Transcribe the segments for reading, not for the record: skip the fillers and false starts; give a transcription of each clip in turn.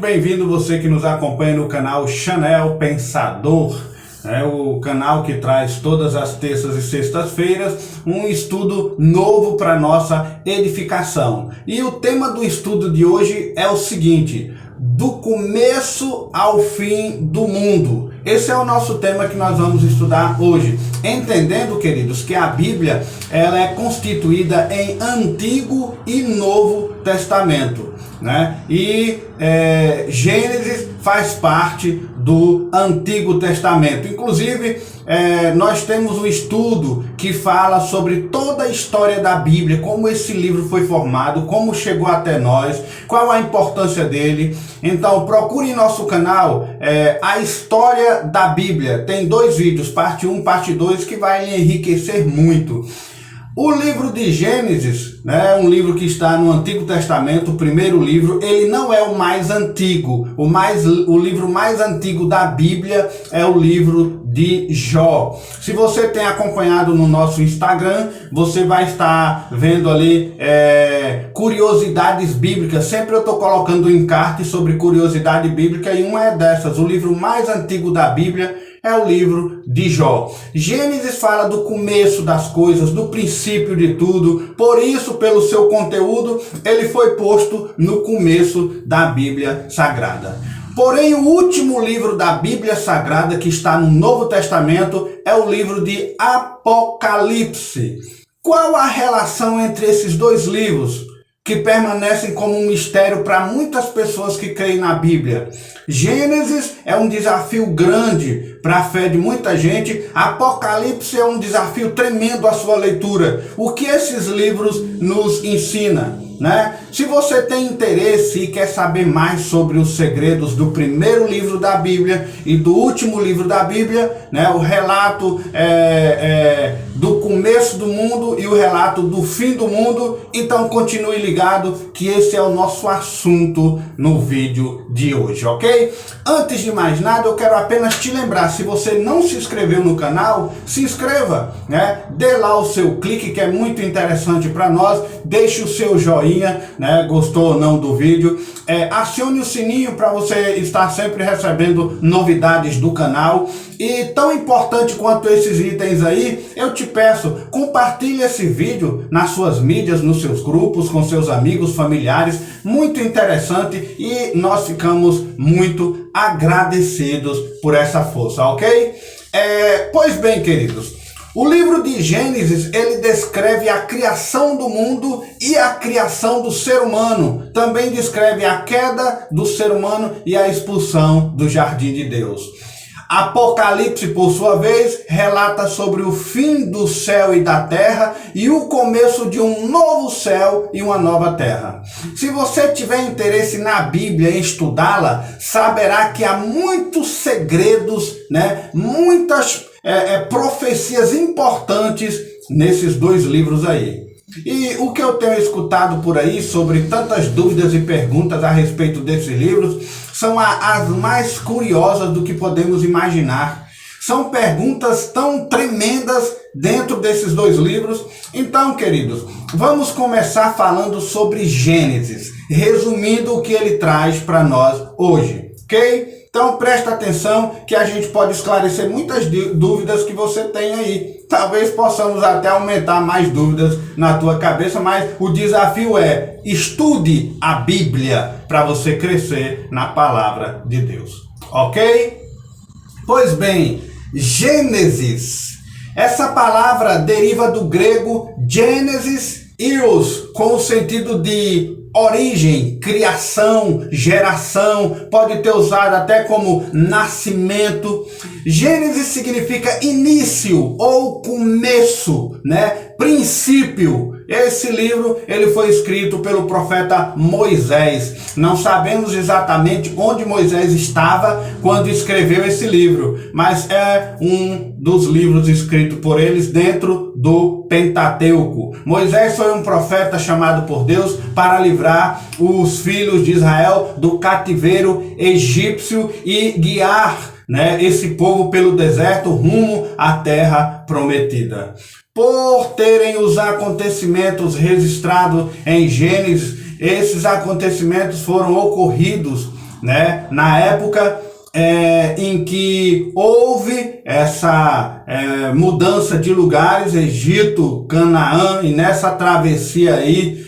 bem-vindo você que nos acompanha no canal Chanel Pensador, o canal que traz todas as terças e sextas-feiras um estudo novo para nossa edificação. E o tema do estudo de hoje é o seguinte: do começo ao fim do mundo. Esse é o nosso tema que nós vamos estudar hoje, entendendo, queridos, que a Bíblia ela é constituída em Antigo e Novo Testamento, né? E Gênesis faz parte do Antigo Testamento. Inclusive, nós temos um estudo que fala sobre toda a história da Bíblia, como esse livro foi formado, como chegou até nós, qual a importância dele. Então, procure em nosso canal a história da Bíblia. Tem 2 vídeos, parte 1 e parte 2, que vai lhe enriquecer muito. O livro de Gênesis, um livro que está no Antigo Testamento, o primeiro livro, ele não é o mais antigo. O livro mais antigo da Bíblia é o livro de Jó. Se você tem acompanhado no nosso Instagram, você vai estar vendo ali curiosidades bíblicas. Sempre eu estou colocando encarte sobre curiosidade bíblica e uma é dessas. O livro mais antigo da Bíblia é o livro de Jó. Gênesis fala do começo das coisas, do princípio de tudo. Por isso, pelo seu conteúdo, ele foi posto no começo da Bíblia Sagrada. Porém, o último livro da Bíblia Sagrada, que está no Novo Testamento, é o livro de Apocalipse. Qual a relação entre esses 2 livros, que permanecem como um mistério para muitas pessoas que creem na Bíblia? Gênesis é um desafio grande para a fé de muita gente. Apocalipse é um desafio tremendo à sua leitura. O que esses livros nos ensinam? Se você tem interesse e quer saber mais sobre os segredos do primeiro livro da Bíblia e do último livro da Bíblia, o relato do começo do mundo e o relato do fim do mundo, então continue ligado que esse é o nosso assunto no vídeo de hoje, ok? Antes de mais nada, eu quero apenas te lembrar, se você não se inscreveu no canal, se inscreva, dê lá o seu clique, que é muito interessante para nós, deixe o seu joinha, gostou ou não do vídeo, acione o sininho para você estar sempre recebendo novidades do canal. E tão importante quanto esses itens aí, eu te peço, compartilhe esse vídeo nas suas mídias, nos seus grupos, com seus amigos, familiares, muito interessante, e nós ficamos muito agradecidos por essa força, ok? Pois bem, queridos, o livro de Gênesis, ele descreve a criação do mundo e a criação do ser humano. Também descreve a queda do ser humano e a expulsão do jardim de Deus. Apocalipse, por sua vez, relata sobre o fim do céu e da terra e o começo de um novo céu e uma nova terra. Se você tiver interesse na Bíblia em estudá-la, saberá que há muitos segredos, muitas profecias importantes nesses 2 livros aí. E o que eu tenho escutado por aí sobre tantas dúvidas e perguntas a respeito desses livros são as mais curiosas do que podemos imaginar. São perguntas tão tremendas dentro desses 2 livros. Então, queridos, vamos começar falando sobre Gênesis, resumindo o que ele traz para nós hoje, ok? Então presta atenção que a gente pode esclarecer muitas dúvidas que você tem aí. Talvez possamos até aumentar mais dúvidas na tua cabeça, mas o desafio é: estude a Bíblia para você crescer na palavra de Deus, ok? Pois bem, Gênesis. Essa palavra deriva do grego Gênesis, com o sentido de origem, criação, geração, pode ter usado até como nascimento. Gênesis significa início ou começo, princípio. Esse livro ele foi escrito pelo profeta Moisés. Não sabemos exatamente onde Moisés estava quando escreveu esse livro, mas é um dos livros escritos por eles dentro do Pentateuco. Moisés foi um profeta chamado por Deus para livrar os filhos de Israel do cativeiro egípcio e guiar esse povo pelo deserto rumo à terra prometida. Por terem os acontecimentos registrados em Gênesis, esses acontecimentos foram ocorridos né? Na época em que houve essa mudança de lugares, Egito, Canaã, e nessa travessia aí,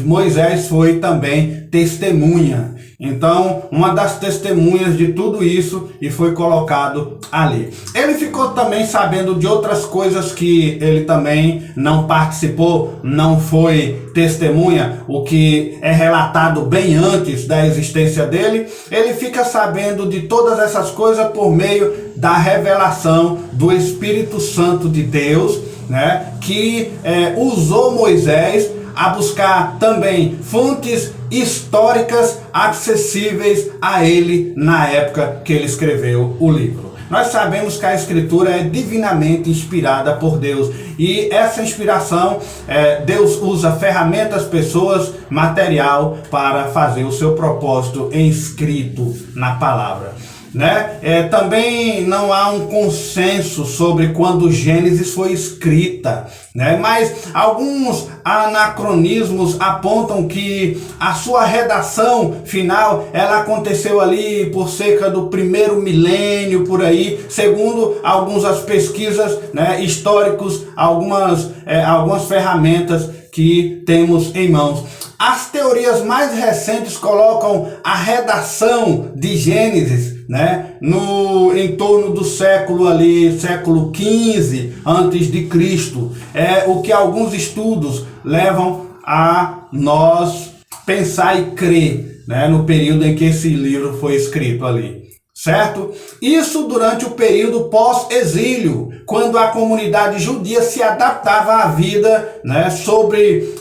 Moisés foi também testemunha. Então, uma das testemunhas de tudo isso, e foi colocado ali. Ele ficou também sabendo de outras coisas que ele também não participou, não foi testemunha, o que é relatado bem antes da existência dele. Ele fica sabendo de todas essas coisas por meio da revelação do Espírito Santo de Deus, né, que usou Moisés a buscar também fontes históricas acessíveis a ele na época que ele escreveu o livro. Nós sabemos que a Escritura é divinamente inspirada por Deus, e essa inspiração, Deus usa ferramentas, pessoas, material para fazer o seu propósito escrito na palavra. Né? Também não há um consenso sobre quando Gênesis foi escrita, né? Mas alguns anacronismos apontam que a sua redação final ela aconteceu ali por cerca do primeiro milênio, por aí, segundo algumas pesquisas, né, históricos, algumas ferramentas que temos em mãos. As teorias mais recentes colocam a redação de Gênesis, né, em torno do século XV antes de Cristo. É o que alguns estudos levam a nós pensar e crer, né, no período em que esse livro foi escrito ali. Certo? Isso durante o período pós-exílio, quando a comunidade judia se adaptava à vida, né, sobre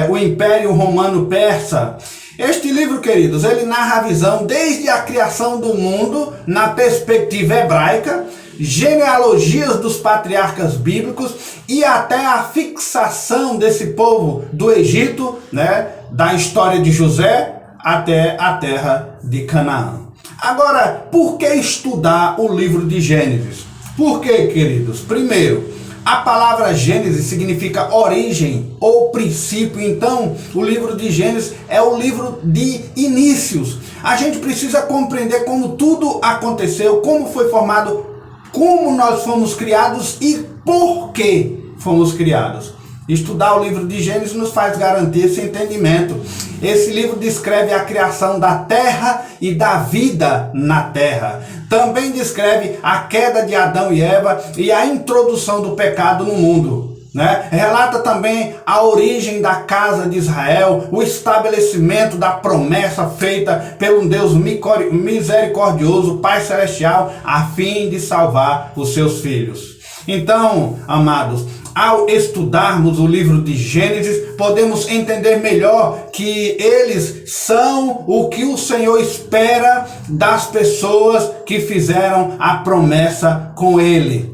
o Império Romano-Persa. Este livro, queridos, ele narra a visão desde a criação do mundo na perspectiva hebraica, genealogias dos patriarcas bíblicos e até a fixação desse povo do Egito, né, da história de José até a terra de Canaã. Agora, por que estudar o livro de Gênesis? Por quê, queridos? Primeiro, a palavra Gênesis significa origem ou princípio. Então, o livro de Gênesis é o livro de inícios. A gente precisa compreender como tudo aconteceu, como foi formado, como nós fomos criados e por que fomos criados. Estudar o livro de Gênesis nos faz garantir esse entendimento. Esse livro descreve a criação da terra e da vida na terra. Também descreve a queda de Adão e Eva e a introdução do pecado no mundo, né? Relata também a origem da casa de Israel, o estabelecimento da promessa feita pelo Deus misericordioso, Pai Celestial, a fim de salvar os seus filhos. Então, amados, ao estudarmos o livro de Gênesis, podemos entender melhor que eles são o que o Senhor espera das pessoas que fizeram a promessa com Ele.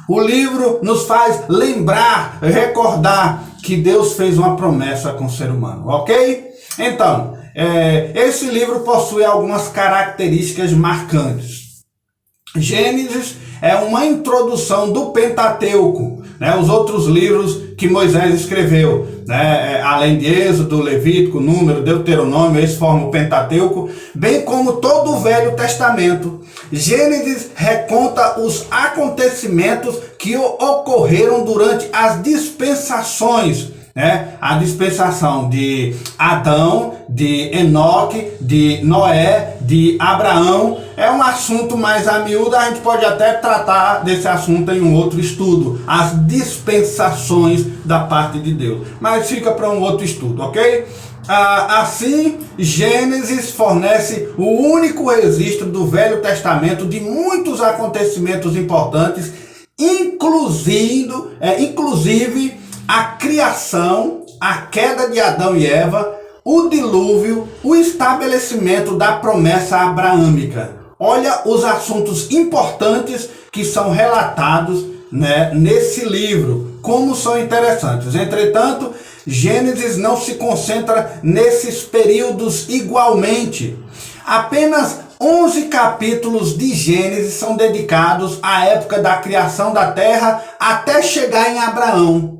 O livro nos faz lembrar, recordar que Deus fez uma promessa com o ser humano, ok? Então, esse livro possui algumas características marcantes. Gênesis é uma introdução do Pentateuco, né, os outros livros que Moisés escreveu, né, além de Êxodo, Levítico, Número, Deuteronômio, eles formam o Pentateuco, bem como todo o Velho Testamento. Gênesis reconta os acontecimentos que ocorreram durante as dispensações, né? A dispensação de Adão, de Enoque, de Noé, de Abraão. É um assunto mais a miúdo, a gente pode até tratar desse assunto em um outro estudo, as dispensações da parte de Deus, mas fica para um outro estudo, ok? Assim, Gênesis fornece o único registro do Velho Testamento de muitos acontecimentos importantes, inclusive a criação, a queda de Adão e Eva, o dilúvio, o estabelecimento da promessa abraâmica. Olha os assuntos importantes que são relatados, né, nesse livro, como são interessantes. Entretanto, Gênesis não se concentra nesses períodos igualmente. Apenas 11 capítulos de Gênesis são dedicados à época da criação da terra até chegar em Abraão,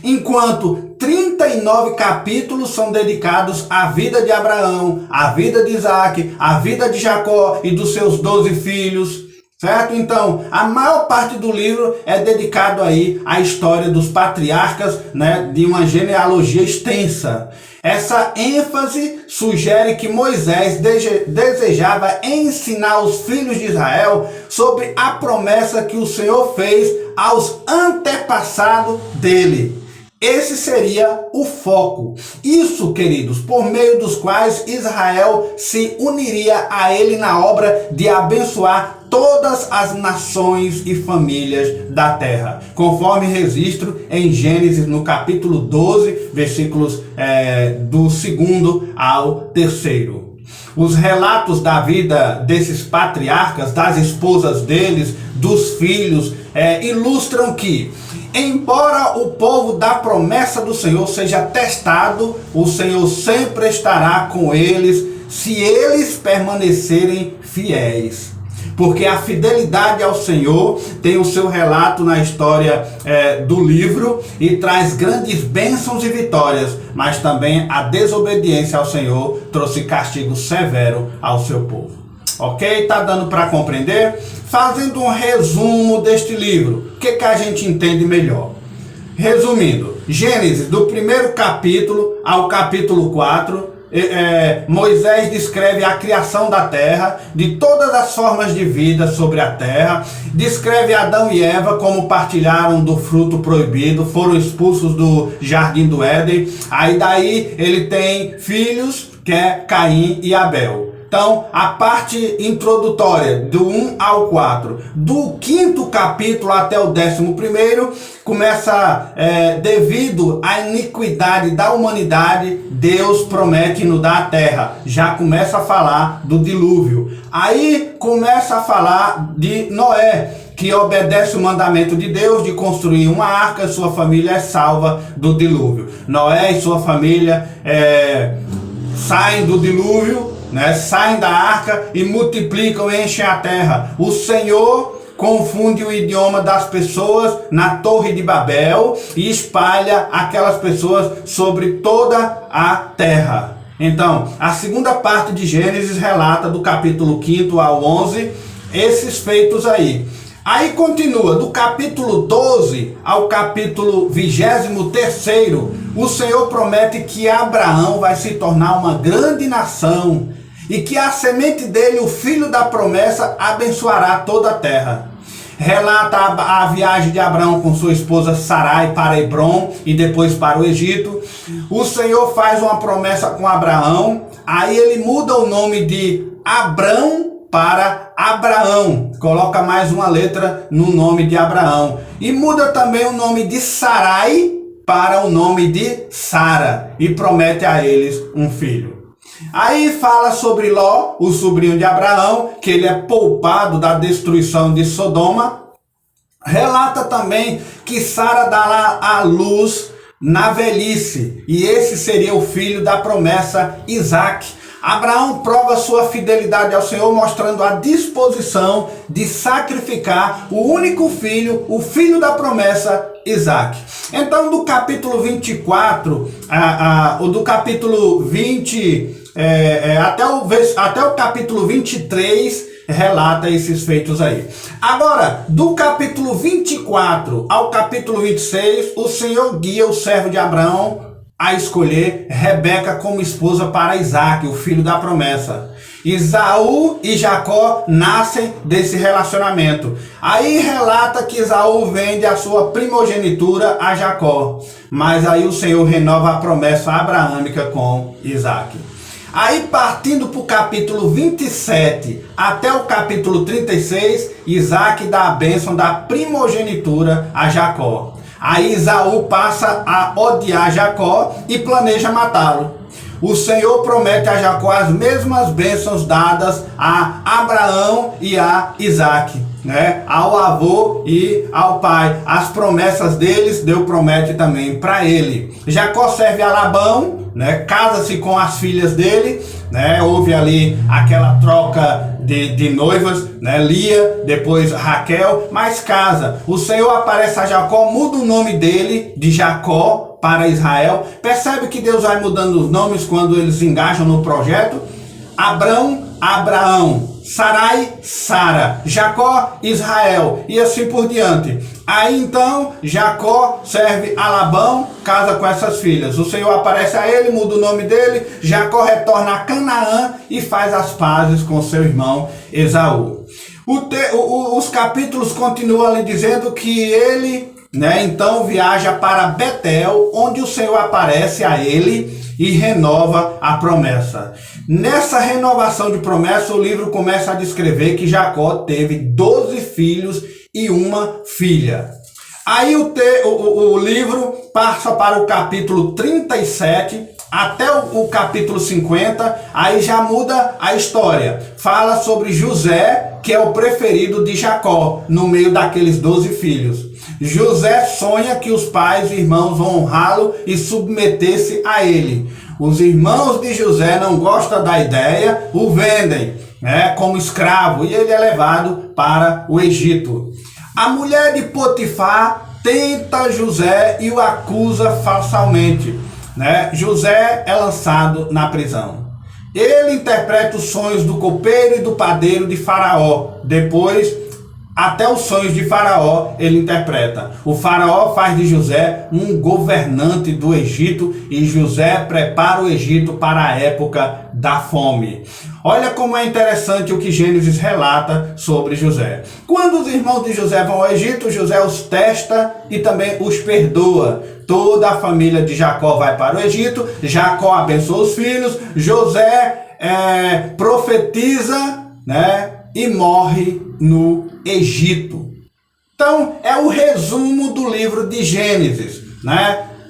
enquanto 30 39 capítulos são dedicados à vida de Abraão, à vida de Isaac, à vida de Jacó e dos seus 12 filhos. Certo? Então, a maior parte do livro é dedicado aí à história dos patriarcas, né, de uma genealogia extensa. Essa ênfase sugere que Moisés desejava ensinar os filhos de Israel sobre a promessa que o Senhor fez aos antepassados dele. Esse seria o foco. Isso, queridos, por meio dos quais Israel se uniria a ele na obra de abençoar todas as nações e famílias da terra, conforme registro em Gênesis no capítulo 12, versículos do 2º ao 3º. Os relatos da vida desses patriarcas, das esposas deles, dos filhos, ilustram que, embora o povo da promessa do Senhor seja testado, o Senhor sempre estará com eles se eles permanecerem fiéis. Porque a fidelidade ao Senhor tem o seu relato na história do livro e traz grandes bênçãos e vitórias, mas também a desobediência ao Senhor trouxe castigo severo ao seu povo. Ok? Tá dando para compreender? Fazendo um resumo deste livro, o que a gente entende melhor? Resumindo, Gênesis, do 1º capítulo ao capítulo 4, Moisés descreve a criação da terra, de todas as formas de vida sobre a terra, descreve Adão e Eva como partilharam do fruto proibido, foram expulsos do jardim do Éden. Aí daí ele tem filhos, que é Caim e Abel. Então, a parte introdutória do 1 ao 4, do 5º capítulo até o 11º, começa, devido à iniquidade da humanidade, Deus promete nos dar a terra. Já começa a falar do dilúvio. Aí começa a falar de Noé, que obedece o mandamento de Deus de construir uma arca, sua família é salva do dilúvio. Noé e sua família saem do dilúvio, né, saem da arca e multiplicam e enchem a terra. O Senhor confunde o idioma das pessoas na Torre de Babel e espalha aquelas pessoas sobre toda a terra. Então, a segunda parte de Gênesis relata do capítulo 5 ao 11 esses feitos aí. Aí continua, do capítulo 12 ao capítulo 23º, o Senhor promete que Abraão vai se tornar uma grande nação e que a semente dele, o filho da promessa, abençoará toda a terra. Relata a viagem de Abraão com sua esposa Sarai para Hebrom e depois para o Egito. O Senhor faz uma promessa com Abraão, aí ele muda o nome de Abrão para Abraão, coloca mais uma letra no nome de Abraão e muda também o nome de Sarai para o nome de Sara e promete a eles um filho. Aí fala sobre Ló, o sobrinho de Abraão, que ele é poupado da destruição de Sodoma. Relata também que Sara dará à luz na velhice e esse seria o filho da promessa, Isaac. Abraão prova sua fidelidade ao Senhor, mostrando a disposição de sacrificar o único filho, o filho da promessa, Isaac. Então, do capítulo 24, do capítulo 20, até o capítulo 23, relata esses feitos aí. Agora, do capítulo 24 ao capítulo 26, o Senhor guia o servo de Abraão a escolher Rebeca como esposa para Isaac, o filho da promessa. Esaú e Jacó nascem desse relacionamento. Aí relata que Esaú vende a sua primogenitura a Jacó. Mas aí o Senhor renova a promessa abraâmica com Isaac. Aí partindo para o capítulo 27 até o capítulo 36, Isaac dá a bênção da primogenitura a Jacó. Aí Esaú passa a odiar Jacó e planeja matá-lo. O Senhor promete a Jacó as mesmas bênçãos dadas a Abraão e a Isaac, né? Ao avô e ao pai. As promessas deles, Deus promete também para ele. Jacó serve a Labão, né? Casa-se com as filhas dele, né? Houve ali aquela troca de noivas, né? Lia, depois Raquel, mas casa. O Senhor aparece a Jacó, muda o nome dele de Jacó para Israel. Percebe que Deus vai mudando os nomes quando eles se engajam no projeto? Abrão, Abraão, Sarai, Sara, Jacó, Israel, e assim por diante. Aí então Jacó serve a Labão, casa com essas filhas. O Senhor aparece a ele, muda o nome dele. Jacó retorna a Canaã e faz as pazes com seu irmão Esaú. Os capítulos continuam ali dizendo que ele, então viaja para Betel, onde o Senhor aparece a ele e renova a promessa. Nessa renovação de promessa, o livro começa a descrever que Jacó teve 12 filhos e uma filha. Aí o livro passa para o capítulo 37 até o capítulo 50, aí já muda a história. Fala sobre José, que é o preferido de Jacó, no meio daqueles 12 filhos. José sonha que os pais e irmãos vão honrá-lo e submeter-se a ele. Os irmãos de José não gostam da ideia, o vendem como escravo e ele é levado para o Egito. A mulher de Potifar tenta José e o acusa falsamente. José é lançado na prisão. Ele interpreta os sonhos do copeiro e do padeiro de Faraó. Depois, até os sonhos de Faraó ele interpreta. O Faraó faz de José um governante do Egito e José prepara o Egito para a época da fome. Olha como é interessante o que Gênesis relata sobre José. Quando os irmãos de José vão ao Egito, José os testa e também os perdoa. Toda a família de Jacó vai para o Egito, Jacó abençoa os filhos, José profetiza, e morre no Egito. Então, é o resumo do livro de Gênesis,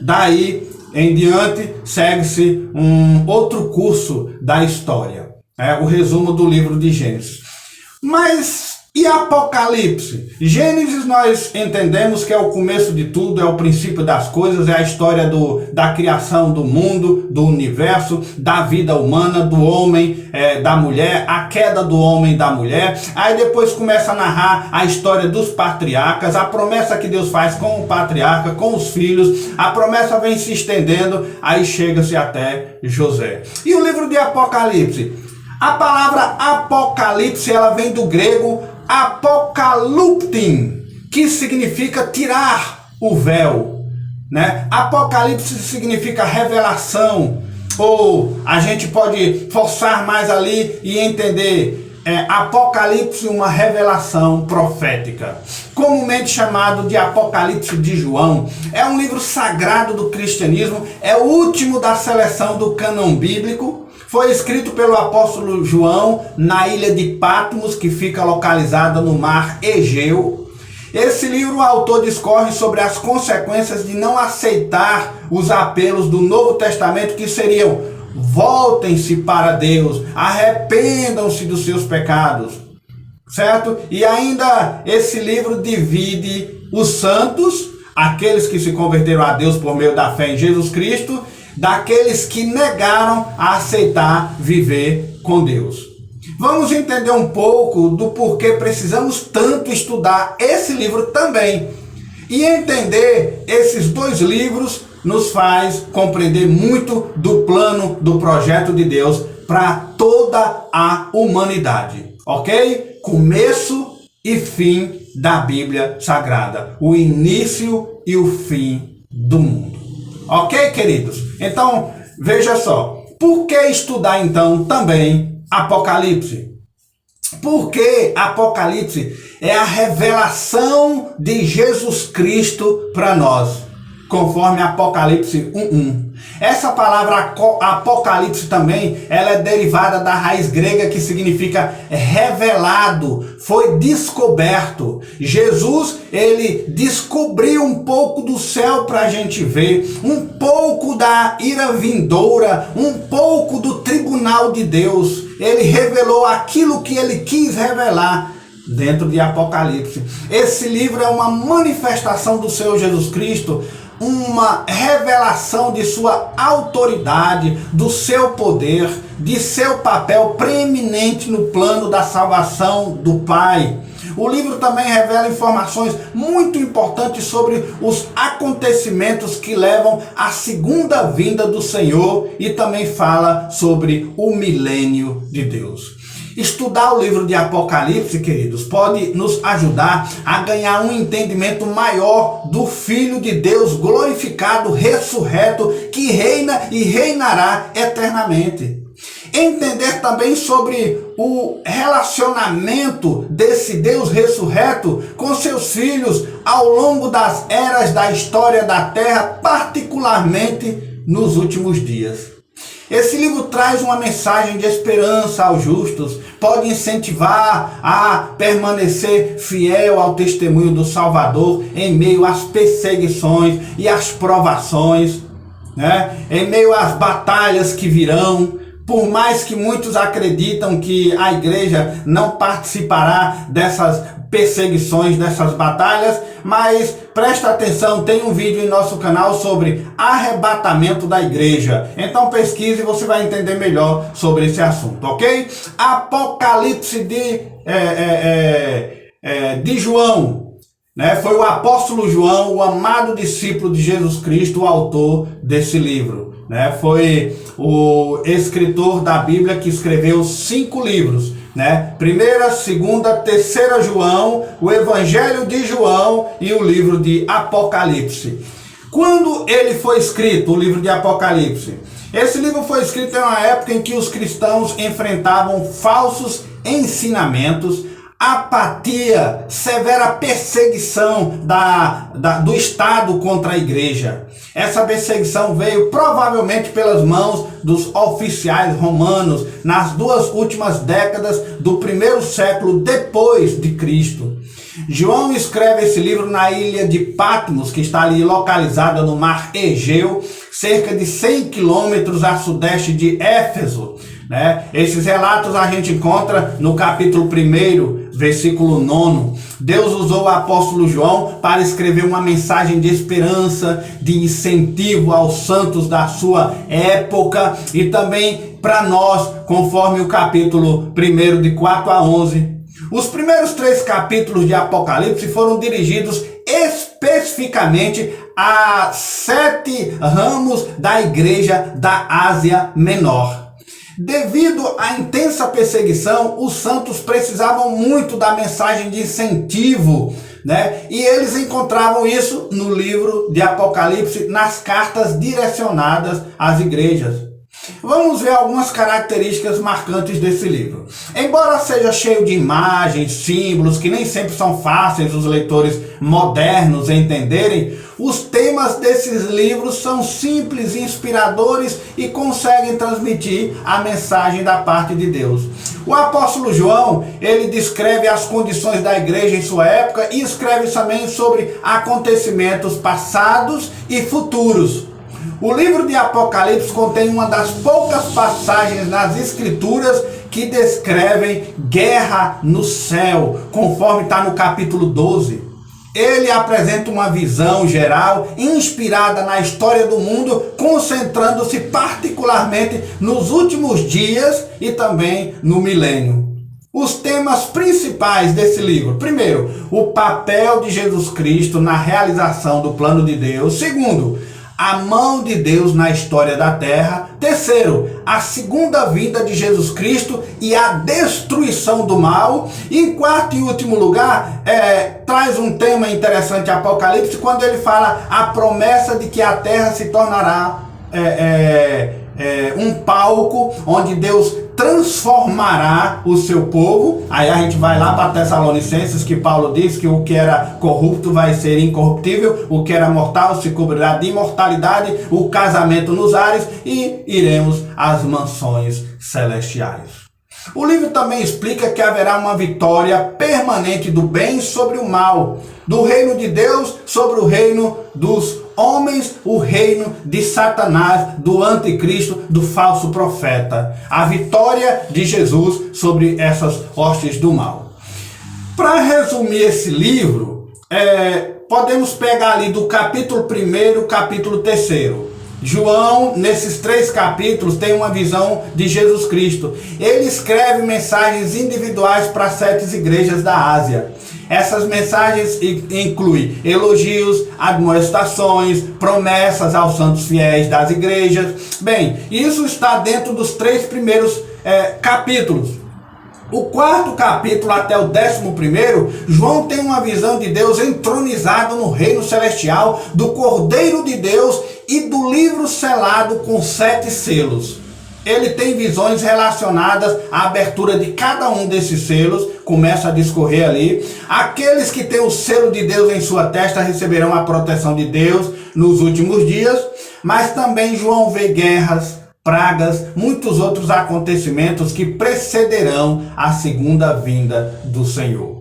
Daí em diante, segue-se um outro curso da história. O resumo do livro de Gênesis. Mas e Apocalipse? Gênesis nós entendemos que é o começo de tudo, é o princípio das coisas, é a história da criação do mundo, do universo, da vida humana, do homem, da mulher, a queda do homem e da mulher. Aí depois começa a narrar a história dos patriarcas, a promessa que Deus faz com o patriarca, com os filhos, a promessa vem se estendendo, aí chega-se até José. E o livro de Apocalipse? A palavra Apocalipse, ela vem do grego apokaluptin, que significa tirar o véu, Apocalipse significa revelação, ou a gente pode forçar mais ali e entender Apocalipse, uma revelação profética, comumente chamado de Apocalipse de João. É um livro sagrado do cristianismo, é o último da seleção do cânon bíblico. Foi escrito pelo apóstolo João na ilha de Patmos, que fica localizada no mar Egeu. Esse livro, o autor discorre sobre as consequências de não aceitar os apelos do Novo Testamento, que seriam: voltem-se para Deus, arrependam-se dos seus pecados, certo? E ainda esse livro divide os santos, aqueles que se converteram a Deus por meio da fé em Jesus Cristo, daqueles que negaram a aceitar viver com Deus. Vamos entender um pouco do porquê precisamos tanto estudar esse livro também. E entender esses dois livros nos faz compreender muito do plano, do projeto de Deus para toda a humanidade. Ok? Começo e fim da Bíblia Sagrada. O início e o fim do mundo. Ok, queridos? Então, veja só. Por que estudar, então, também Apocalipse? Porque Apocalipse é a revelação de Jesus Cristo para nós, conforme Apocalipse 1:1. Essa palavra Apocalipse também, ela é derivada da raiz grega que significa revelado, foi descoberto. Jesus, ele descobriu um pouco do céu para a gente ver, um pouco da ira vindoura, um pouco do tribunal de Deus. Ele revelou aquilo que ele quis revelar dentro de Apocalipse. Esse livro é uma manifestação do Senhor Jesus Cristo, uma revelação de sua autoridade, do seu poder, de seu papel preeminente no plano da salvação do Pai. O livro também revela informações muito importantes sobre os acontecimentos que levam à segunda vinda do Senhor e também fala sobre o milênio de Deus. Estudar o livro de Apocalipse, queridos, pode nos ajudar a ganhar um entendimento maior do Filho de Deus glorificado, ressurreto, que reina e reinará eternamente. Entender também sobre o relacionamento desse Deus ressurreto com seus filhos ao longo das eras da história da Terra, particularmente nos últimos dias. Esse livro traz uma mensagem de esperança aos justos, pode incentivar a permanecer fiel ao testemunho do Salvador em meio às perseguições e às provações, né? Em meio às batalhas que virão. Por mais que muitos acreditam que a igreja não participará dessas perseguições, dessas batalhas, mas presta atenção, tem um vídeo em nosso canal sobre arrebatamento da igreja. Então pesquise e você vai entender melhor sobre esse assunto, ok? Apocalipse de João. Foi o apóstolo João, o amado discípulo de Jesus Cristo, o autor desse livro. Foi o escritor da Bíblia que escreveu 5 livros. 1ª, 2ª, 3ª João, o Evangelho de João e o livro de Apocalipse. Quando ele foi escrito, o livro de Apocalipse? Esse livro foi escrito em uma época em que os cristãos enfrentavam falsos ensinamentos, apatia, severa perseguição do Estado contra a igreja. Essa perseguição veio provavelmente pelas mãos dos oficiais romanos nas 2 últimas décadas do 1º século depois de Cristo. João escreve esse livro na ilha de Patmos, que está ali localizada no mar Egeu, cerca de 100 quilômetros a sudeste de Éfeso. Esses relatos a gente encontra no capítulo 1, versículo 9. Deus usou o apóstolo João para escrever uma mensagem de esperança, de incentivo aos santos da sua época e também para nós, conforme o capítulo 1, de 4 a 11. Os primeiros 3 capítulos de Apocalipse foram dirigidos especificamente a 7 ramos da igreja da Ásia Menor. Devido à intensa perseguição, os santos precisavam muito da mensagem de incentivo, E eles encontravam isso no livro de Apocalipse, nas cartas direcionadas às igrejas. Vamos ver algumas características marcantes desse livro. Embora seja cheio de imagens, símbolos, que nem sempre são fáceis os leitores modernos entenderem, os temas desses livros são simples, inspiradores e conseguem transmitir a mensagem da parte de Deus. O apóstolo João, ele descreve as condições da igreja em sua época e escreve também sobre acontecimentos passados e futuros. O livro de Apocalipse contém uma das poucas passagens nas Escrituras que descrevem guerra no céu, conforme está no capítulo 12. Ele apresenta uma visão geral, inspirada na história do mundo, concentrando-se particularmente nos últimos dias e também no milênio. Os temas principais desse livro: primeiro, o papel de Jesus Cristo na realização do plano de Deus. Segundo, a mão de Deus na história da terra. Terceiro, a segunda vinda de Jesus Cristo e a destruição do mal. E em quarto e último lugar, traz um tema interessante Apocalipse, quando ele fala a promessa de que a terra se tornará um palco onde Deus transformará o seu povo. Aí a gente vai lá para Tessalonicenses, que Paulo diz que o que era corrupto vai ser incorruptível, o que era mortal se cobrirá de imortalidade, o casamento nos ares, e iremos às mansões celestiais. O livro também explica que haverá uma vitória permanente do bem sobre o mal, do reino de Deus sobre o reino dos homens, o reino de Satanás, do anticristo, do falso profeta. A vitória de Jesus sobre essas hostes do mal. Para resumir esse livro, podemos pegar ali do capítulo 1, capítulo 3. João, nesses 3 capítulos, tem uma visão de Jesus Cristo. Ele escreve mensagens individuais para 7 igrejas da Ásia. Essas mensagens incluem elogios, admoestações, promessas aos santos fiéis das igrejas. Bem, isso está dentro dos 3 primeiros capítulos. O 4º capítulo até o 11º, João tem uma visão de Deus entronizado no reino celestial, do Cordeiro de Deus e do livro selado com 7 selos. Ele tem visões relacionadas à abertura de cada um desses selos, começa a discorrer ali. Aqueles que têm o selo de Deus em sua testa receberão a proteção de Deus nos últimos dias, mas também João vê guerras, pragas, muitos outros acontecimentos que precederão a segunda vinda do Senhor.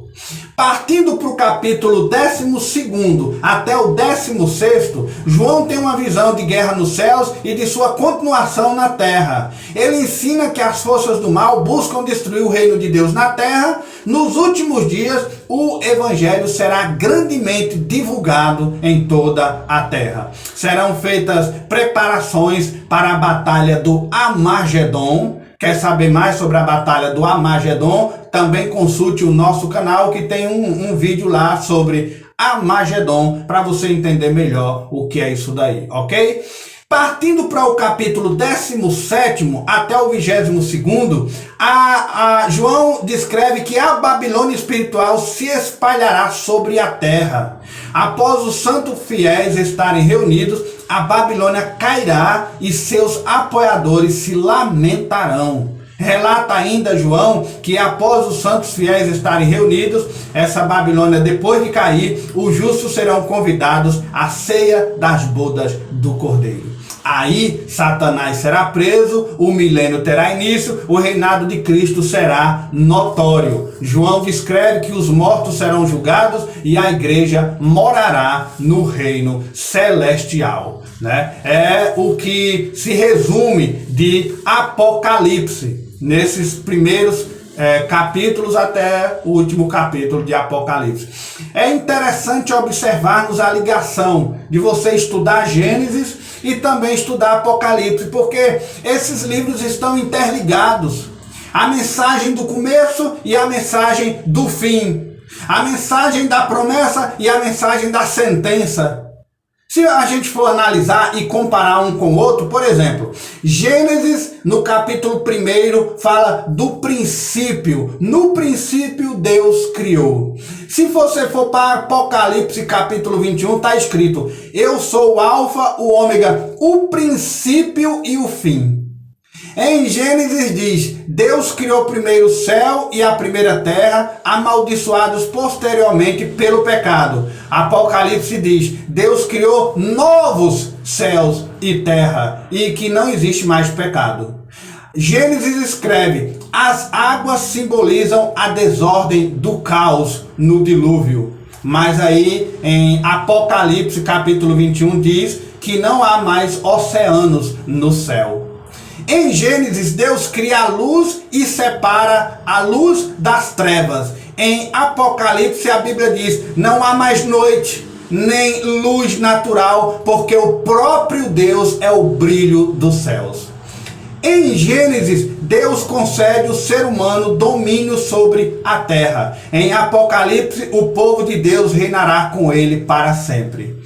Partindo para o capítulo 12º até o 16º, João tem uma visão de guerra nos céus e de sua continuação na terra. Ele ensina que as forças do mal buscam destruir o reino de Deus na terra. Nos últimos dias, o evangelho será grandemente divulgado em toda a terra. Serão feitas preparações para a batalha do Armagedon. Quer saber mais sobre a batalha do Armagedon? Também consulte o nosso canal, que tem um vídeo lá sobre Armagedon, para você entender melhor o que é isso daí, ok? Partindo para o capítulo 17º até o 22º, João descreve que a Babilônia espiritual se espalhará sobre a terra. Após os santos fiéis estarem reunidos, a Babilônia cairá e seus apoiadores se lamentarão. Relata ainda João que após os santos fiéis estarem reunidos, essa Babilônia, depois de cair, os justos serão convidados à ceia das bodas do Cordeiro. Aí Satanás será preso, o milênio terá início, o reinado de Cristo será notório. João descreve que os mortos serão julgados e a igreja morará no reino celestial. É o que se resume de Apocalipse, nesses primeiros capítulos até o último capítulo de Apocalipse. É interessante observarmos a ligação de você estudar Gênesis e também estudar Apocalipse, porque esses livros estão interligados. A mensagem do começo e a mensagem do fim. A mensagem da promessa e a mensagem da sentença. Se a gente for analisar e comparar um com o outro, por exemplo, Gênesis no capítulo 1 fala do princípio. No princípio Deus criou. Se você for para Apocalipse capítulo 21, está escrito: eu sou o alfa, o ômega, o princípio e o fim. Em Gênesis diz: Deus criou primeiro o céu e a primeira terra, amaldiçoados posteriormente pelo pecado. Apocalipse diz: Deus criou novos céus e terra e que não existe mais pecado. Gênesis escreve: as águas simbolizam a desordem do caos no dilúvio. Mas aí em Apocalipse capítulo 21 diz que não há mais oceanos no céu. Em Gênesis, Deus cria a luz e separa a luz das trevas. Em Apocalipse, a Bíblia diz: não há mais noite, nem luz natural, porque o próprio Deus é o brilho dos céus. Em Gênesis, Deus concede ao ser humano domínio sobre a terra. Em Apocalipse, o povo de Deus reinará com ele para sempre.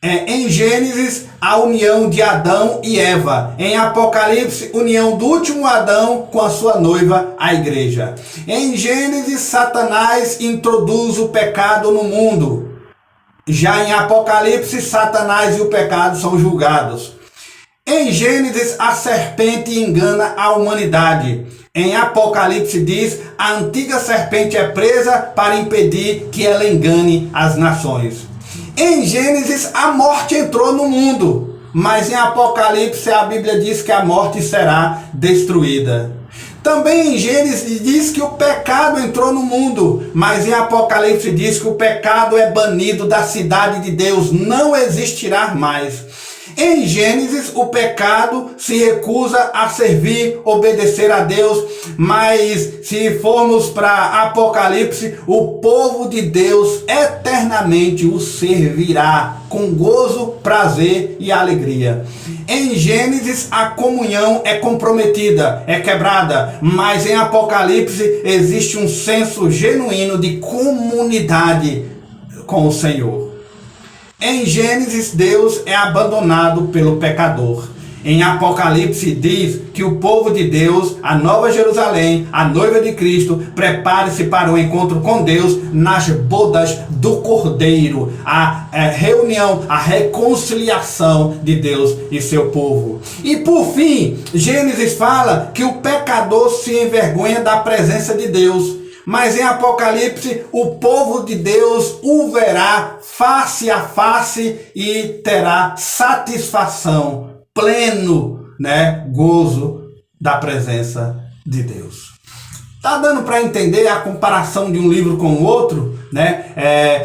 Em Gênesis, a união de Adão e Eva. Em Apocalipse, união do último Adão com a sua noiva, a igreja. Em Gênesis, Satanás introduz o pecado no mundo. Já em Apocalipse, Satanás e o pecado são julgados. Em Gênesis, a serpente engana a humanidade. Em Apocalipse diz: a antiga serpente é presa para impedir que ela engane as nações. Em Gênesis, a morte entrou no mundo, mas em Apocalipse a Bíblia diz que a morte será destruída. Também em Gênesis diz que o pecado entrou no mundo, mas em Apocalipse diz que o pecado é banido da cidade de Deus, não existirá mais. Em Gênesis, o pecado se recusa a servir, obedecer a Deus, mas se formos para Apocalipse, o povo de Deus eternamente o servirá com gozo, prazer e alegria. Em Gênesis, a comunhão é comprometida, é quebrada, mas em Apocalipse existe um senso genuíno de comunidade com o Senhor. Em Gênesis, Deus é abandonado pelo pecador. Em Apocalipse diz que o povo de Deus, a Nova Jerusalém, a noiva de Cristo, prepare-se para o encontro com Deus nas bodas do Cordeiro, a reunião, a reconciliação de Deus e seu povo. E por fim, Gênesis fala que o pecador se envergonha da presença de Deus. Mas em Apocalipse, o povo de Deus o verá face a face e terá satisfação, pleno, gozo da presença de Deus. Tá dando para entender a comparação de um livro com o outro,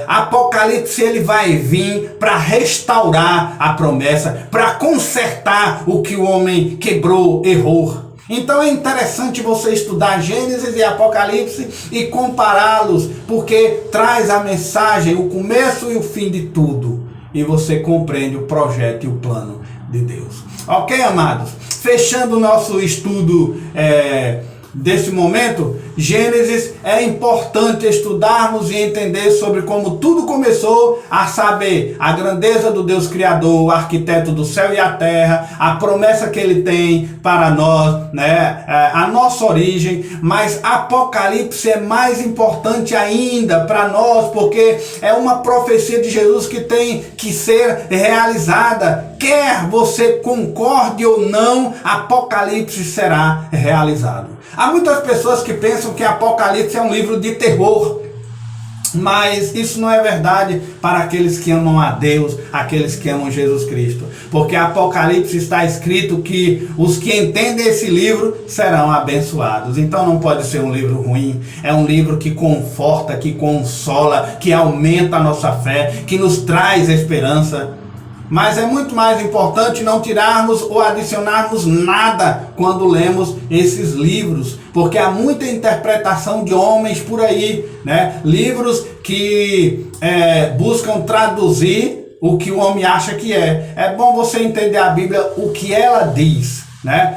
Apocalipse ele vai vir para restaurar a promessa, para consertar o que o homem quebrou, errou. Então é interessante você estudar Gênesis e Apocalipse e compará-los, porque traz a mensagem, o começo e o fim de tudo. E você compreende o projeto e o plano de Deus. Ok, amados? Fechando o nosso estudo desse momento, Gênesis, é importante estudarmos e entender sobre como tudo começou, a saber, a grandeza do Deus Criador, o arquiteto do céu e a terra, a promessa que ele tem para nós, a nossa origem. Mas Apocalipse é mais importante ainda para nós, porque é uma profecia de Jesus que tem que ser realizada. Quer você concorde ou não, Apocalipse será realizado. Há muitas pessoas que pensam que Apocalipse é um livro de terror, mas isso não é verdade para aqueles que amam a Deus, aqueles que amam Jesus Cristo, porque Apocalipse está escrito que os que entendem esse livro serão abençoados. Então não pode ser um livro ruim, é um livro que conforta, que consola, que aumenta a nossa fé, que nos traz esperança. Mas é muito mais importante não tirarmos ou adicionarmos nada quando lemos esses livros, porque há muita interpretação de homens por aí, livros que buscam traduzir o que o homem acha que é. É bom você entender a Bíblia, o que ela diz.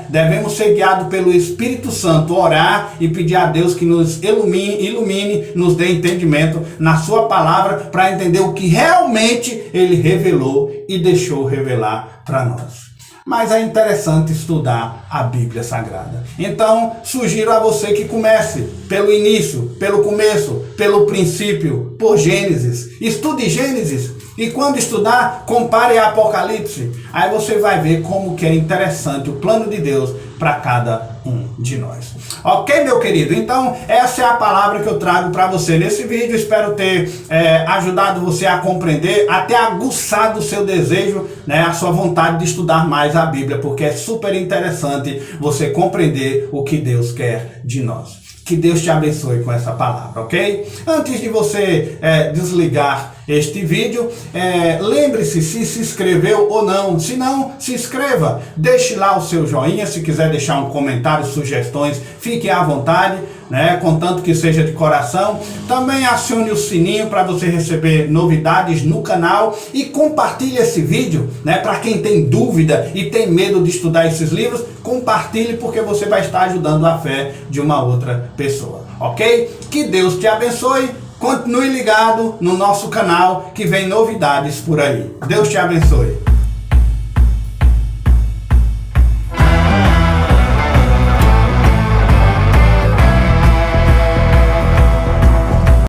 Devemos ser guiados pelo Espírito Santo, orar e pedir a Deus que nos ilumine, nos dê entendimento na sua palavra para entender o que realmente ele revelou e deixou revelar para nós. Mas é interessante estudar a Bíblia Sagrada. Então, sugiro a você que comece pelo início, pelo começo, pelo princípio, por Gênesis. Estude Gênesis e quando estudar, compare a Apocalipse. Aí você vai ver como que é interessante o plano de Deus para cada um de nós. Ok, meu querido? Então, essa é a palavra que eu trago para você nesse vídeo. Espero ter ajudado você a compreender, até aguçado o seu desejo, a sua vontade de estudar mais a Bíblia, porque é super interessante você compreender o que Deus quer de nós. Que Deus te abençoe com essa palavra, ok? Antes de você desligar este vídeo, lembre-se se inscreveu ou não. Se não, se inscreva. Deixe lá o seu joinha. Se quiser deixar um comentário, sugestões, fique à vontade, contanto que seja de coração. Também acione o sininho para você receber novidades no canal e compartilhe esse vídeo, para quem tem dúvida e tem medo de estudar esses livros. Compartilhe, porque você vai estar ajudando a fé de uma outra pessoa, ok? Que Deus te abençoe. Continue ligado no nosso canal, que vem novidades por aí. Deus te abençoe.